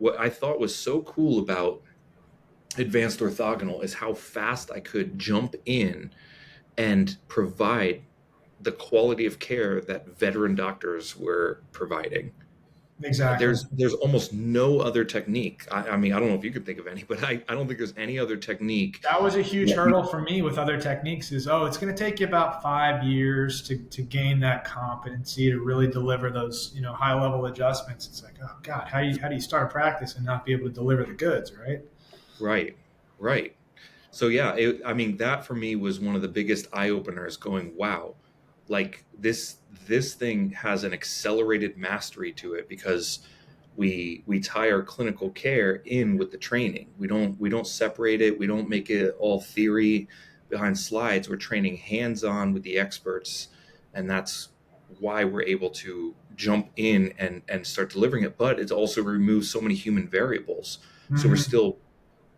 what I thought was so cool about advanced orthogonal is how fast I could jump in and provide the quality of care that veteran doctors were providing. Exactly. There's almost no other technique. I mean, I don't know if you could think of any, but I don't think there's any other technique That was a huge that you, hurdle for me with other techniques is, oh, it's going to take you about 5 years to gain that competency to really deliver those, high level adjustments. It's like, oh God, how do you start a practice and not be able to deliver the goods, right? right, right. So yeah, I mean, that for me was one of the biggest eye openers. Going, wow, like this thing has an accelerated mastery to it because we tie our clinical care in with the training. We don't separate it. We don't make it all theory behind slides. We're training hands on with the experts, and that's why we're able to jump in and start delivering it. But it also removes so many human variables. So we're Mm-hmm. still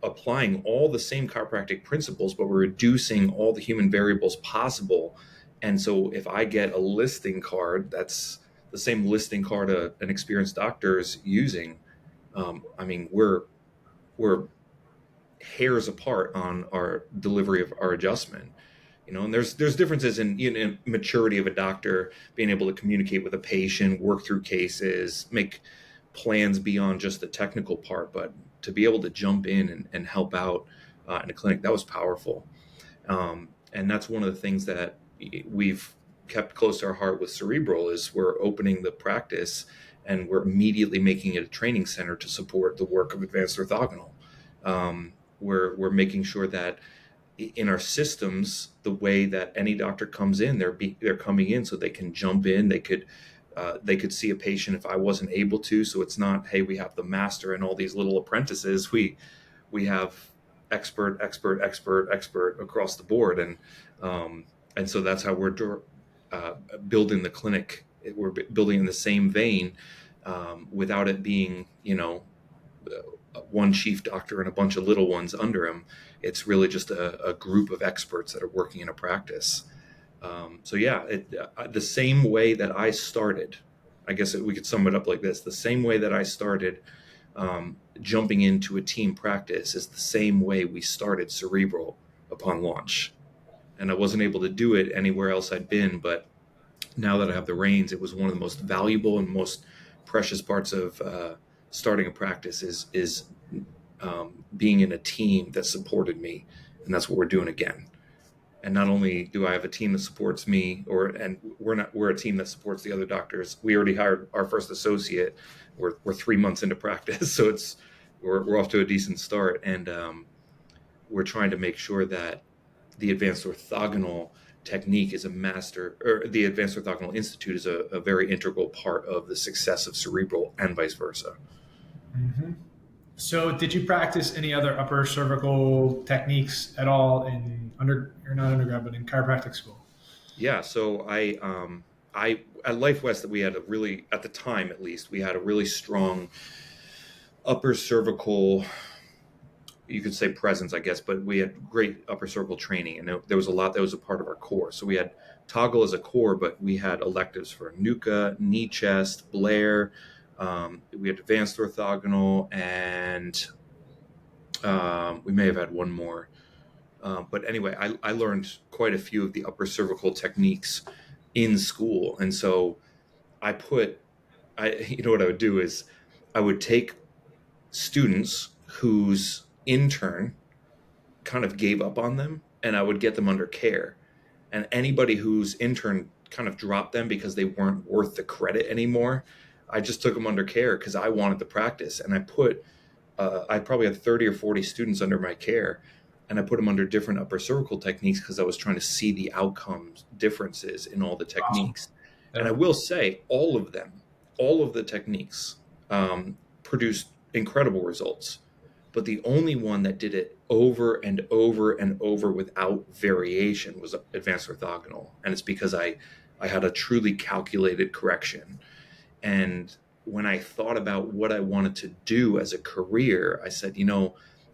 applying all the same chiropractic principles, but we're reducing all the human variables possible. And so if I get a listing card that's the same listing card an experienced doctor is using, I mean, we're hairs apart on our delivery of our adjustment. And there's differences in, maturity of a doctor being able to communicate with a patient, work through cases, make plans beyond just the technical part. But to be able to jump in and help out in a clinic, that was powerful. And that's one of the things that we've kept close to our heart with Cerebral is we're opening the practice and we're immediately making it a training center to support the work of advanced orthogonal. We're making sure that in our systems, the way that any doctor comes in, they're coming in so they can jump in. They could see a patient if I wasn't able to. So it's not, hey, we have the master and all these little apprentices. We have expert, expert, expert, expert across the board, and so that's how we're building the clinic. We're building in the same vein, without it being, one chief doctor and a bunch of little ones under him. It's really just a group of experts that are working in a practice. So yeah, the same way that I started, I guess we could sum it up like this: the same way that I started jumping into a team practice is the same way we started Cerebral upon launch. And I wasn't able to do it anywhere else I'd been, but now that I have the reins, it was one of the most valuable and most precious parts of starting a practice is being in a team that supported me, and that's what we're doing again. And not only do I have a team that supports me, and we're a team that supports the other doctors. We already hired our first associate. We're 3 months into practice, so we're off to a decent start, and we're trying to make sure that the advanced orthogonal technique is a master, or the advanced orthogonal institute is a very integral part of the success of Cerebral and vice versa. Mm-hmm. So, did you practice any other upper cervical techniques at all in or not undergrad, but in chiropractic school? Yeah, so I at Life West, that we had a really, at the time at least, we had a really strong upper cervical, you could say, presence, I guess, but we had great upper cervical training, and there was a lot that was a part of our core. So we had Toggle as a core, but we had electives for NUCA, knee chest, Blair. We had advanced orthogonal, and we may have had one more. But anyway, I learned quite a few of the upper cervical techniques in school, and so you know what I would do is I would take students whose intern kind of gave up on them, and I would get them under care. And anybody whose intern kind of dropped them because they weren't worth the credit anymore, I just took them under care because I wanted to practice. And I probably had 30 or 40 students under my care, and I put them under different upper cervical techniques because I was trying to see the outcomes differences in all the Awesome. techniques. And I Yeah. will say, all of them, all of the techniques produced incredible results. But the only one that did it over and over and over without variation was advanced orthogonal. And it's because I had a truly calculated correction. And when I thought about what I wanted to do as a career, I said,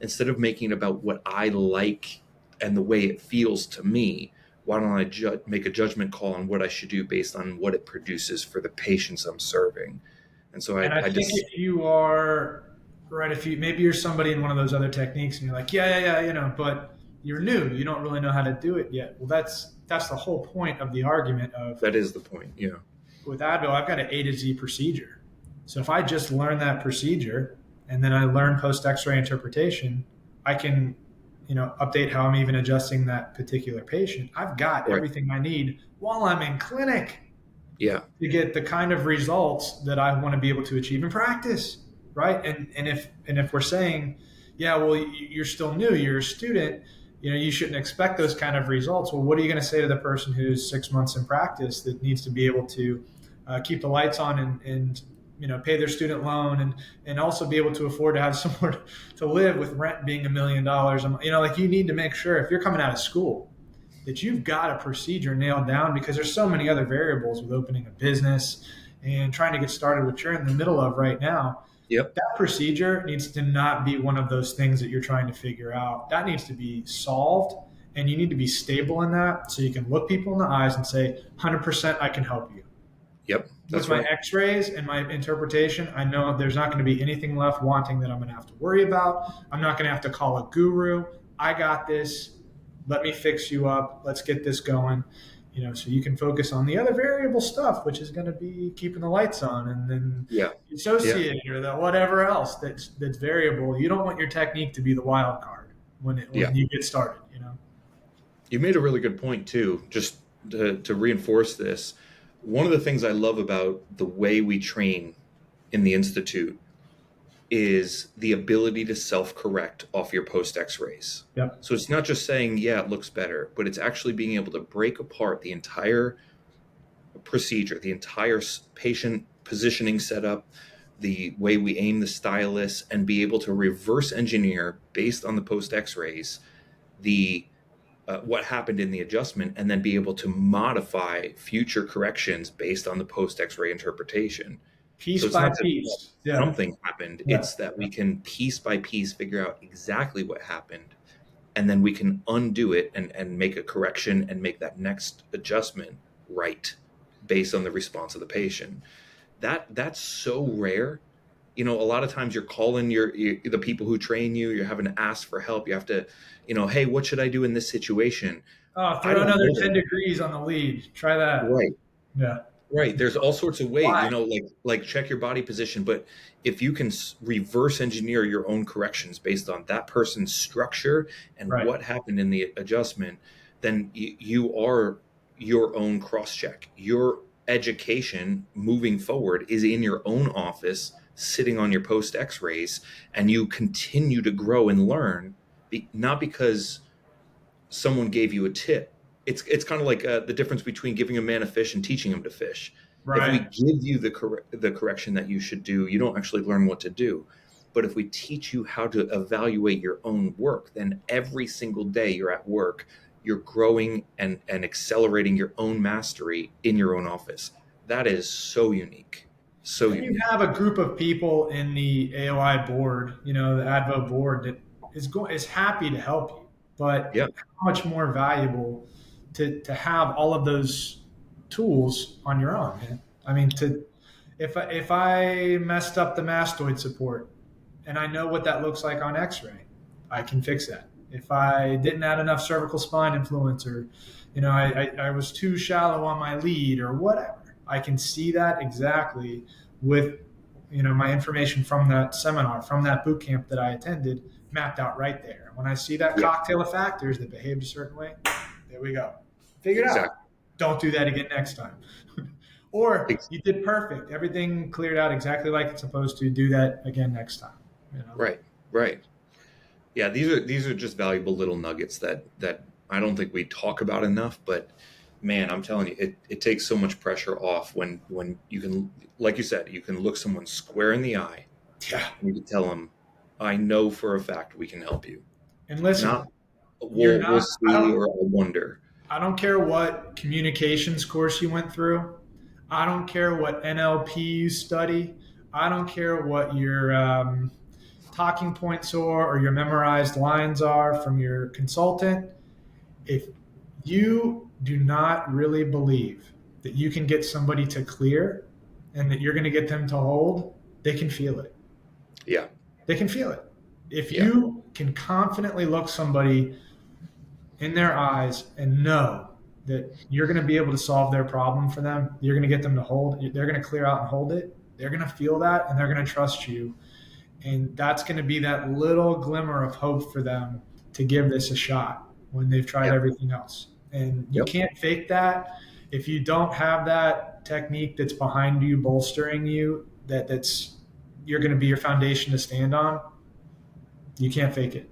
instead of making it about what I like and the way it feels to me, why don't I make a judgment call on what I should do based on what it produces for the patients I'm serving? And so And I I think just, if you are right. If you maybe you're somebody in one of those other techniques and you're like, yeah, but you're new, you don't really know how to do it yet. Well, that's the whole point of the argument of That is the point. Yeah. with Advil, I've got an A to Z procedure. So if I just learn that procedure and then I learn post X-ray interpretation, I can, update how I'm even adjusting that particular patient. I've got Right. everything I need while I'm in clinic Yeah. to get the kind of results that I want to be able to achieve in practice, right? And if we're saying, yeah, well, you're still new, you're a student, you shouldn't expect those kind of results. Well, what are you going to say to the person who's 6 months in practice that needs to be able to keep the lights on and pay their student loan and also be able to afford to have somewhere to live with rent being $1 million? Like you need to make sure if you're coming out of school that you've got a procedure nailed down because there's so many other variables with opening a business and trying to get started, what you're in the middle of right now. Yep. That procedure needs to not be one of those things that you're trying to figure out. That needs to be solved, and you need to be stable in that so you can look people in the eyes and say, 100% I can help you. Yep. That's With my right. x-rays and my interpretation, I know there's not going to be anything left wanting that I'm going to have to worry about. I'm not going to have to call a guru. I got this. Let me fix you up. Let's get this going. So you can focus on the other variable stuff, which is going to be keeping the lights on and then Yeah. the Yeah. associated or the whatever else that's variable. You don't want your technique to be the wild card Yeah. when you get started. You made a really good point too. Just to reinforce this, one of the things I love about the way we train in the institute is the ability to self-correct off your post X-rays. Yep. So it's not just saying, yeah, it looks better, but it's actually being able to break apart the entire procedure, the entire patient positioning setup, the way we aim the stylus, and be able to reverse engineer based on the post X-rays the what happened in the adjustment, and then be able to modify future corrections based on the post X-ray interpretation. Piece So it's by not just that piece. Yeah. something happened; Yeah. it's that we can piece by piece figure out exactly what happened, and then we can undo it and make a correction and make that next adjustment right based on the response of the patient. That's so rare. A lot of times you're calling the people who train you, you're having to ask for help. You have to, hey, what should I do in this situation? Oh, I throw don't another know 10 that. degrees on the lead. Try that. Right. Yeah. Right. There's all sorts of ways, Why? like check your body position. But if you can reverse engineer your own corrections based on that person's structure and Right. what happened in the adjustment, then you are your own cross check. Your education moving forward is in your own office, sitting on your post X-rays, and you continue to grow and learn, not because someone gave you a tip. It's kind of like the difference between giving a man a fish and teaching him to fish. If we Right. give you the correction that you should do, you don't actually learn what to do. But if we teach you how to evaluate your own work, then every single day you're at work, you're growing and accelerating your own mastery in your own office. That is so unique. So And you unique. have a group of people in the AOI board, the ADVO board that is happy to help you. But Yeah. how much more valuable to have all of those tools on your own, man? I mean, if I messed up the mastoid support and I know what that looks like on X-ray, I can fix that. If I didn't add enough cervical spine influence, or I was too shallow on my lead or whatever, I can see that exactly with my information from that seminar, from that boot camp that I attended, mapped out right there. When I see that Yeah. cocktail of factors that behaved a certain way, there we go. Figure it out. Exactly. Don't do that again next time. Or Ex- you did perfect. Everything cleared out exactly like it's supposed to. Do that again next time. Right. Right. Yeah, these are just valuable little nuggets that I don't think we talk about enough. But man, I'm telling you, it takes so much pressure off when you can, like you said, you can look someone square in the eye Yeah. and you can tell them, I know for a fact we can help you. And listen, Not you're we'll not. see or I wonder. I don't care what communications course you went through. I don't care what NLP you study. I don't care what your talking points are or your memorized lines are from your consultant. If you do not really believe that you can get somebody to clear and that you're going to get them to hold, they can feel it. Yeah. They can feel it. If Yeah. you can confidently look somebody in their eyes and know that you're going to be able to solve their problem for them, you're going to get them to hold, they're going to clear out and hold it. They're going to feel that and they're going to trust you. And that's going to be that little glimmer of hope for them to give this a shot when they've tried Yep. everything else. And you Yep. can't fake that. If you don't have that technique that's behind you, bolstering you, that's you're going to be your foundation to stand on, you can't fake it.